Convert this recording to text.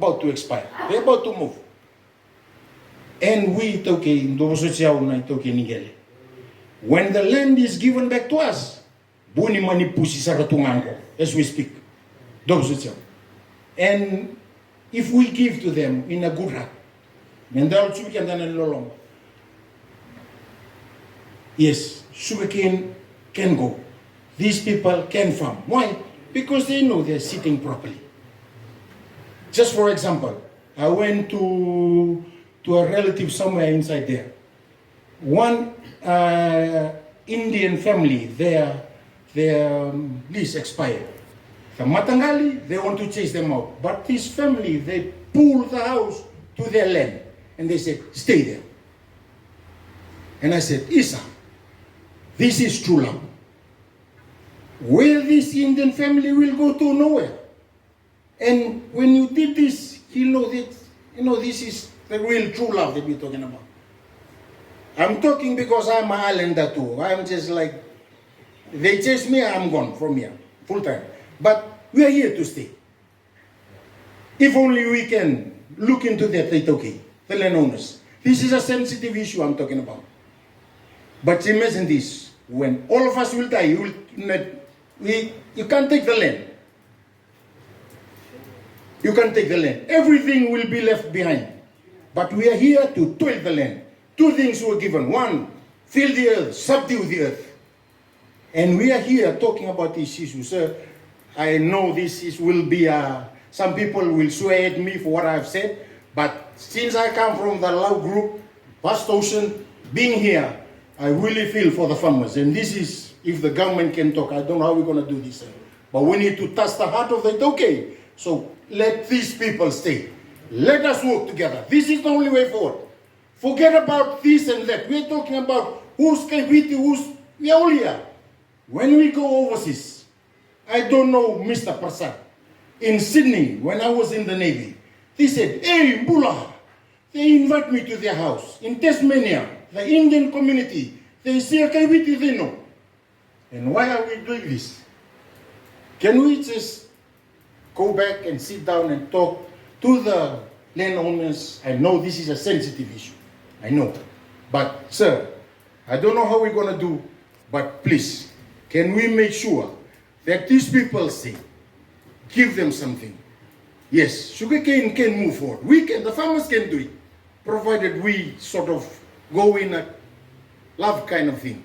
about to expire. They're about to move. And we iTaukei, when the land is given back to us, buni manipusi saratungango, as we speak. And if we give to them in a good heart, yes, sugarcane can go. These people can farm. Why? Because they know they're sitting properly. Just for example, I went to a relative somewhere inside there. One Indian family, their lease expired. The Matangali, they want to chase them out. But this family, they pulled the house to their land. And they said, stay there. And I said, Isa, this is true love. Where this Indian family will go to, nowhere. And when you did this, you know that, this is the real true love that we're talking about. I'm talking because I'm an islander too. I'm just like, they chase me, I'm gone from here, full time. But we are here to stay. If only we can look into that iTaukei, the landowners. This is a sensitive issue I'm talking about. But imagine this, when all of us will die, you can't take the land. You can't take the land. Everything will be left behind. But we are here to toil the land. Two things were given. One, fill the earth, subdue the earth. And we are here talking about this issue. Sir, I know will be, some people will swear at me for what I've said. But since I come from the Lao group, Vast Ocean, being here, I really feel for the farmers. And this is, if the government can talk, I don't know how we're going to do this. But we need to touch the heart of the iTaukei. So let these people stay. Let us work together. This is the only way forward. Forget about this and that. We're talking about who's Tevita, we are all here. When we go overseas, I don't know Mr. Prasad. In Sydney, when I was in the Navy, they said, hey, Bula, they invite me to their house. In Tasmania, the Indian community, they say, Tevita, they know. And why are we doing this? Can we just go back and sit down and talk to the landowners? I know this is a sensitive issue. I know. But, sir, I don't know how we're going to do, but please, can we make sure that these people say, give them something? Yes, sugarcane can move forward. We can, the farmers can do it, provided we sort of go in a love kind of thing.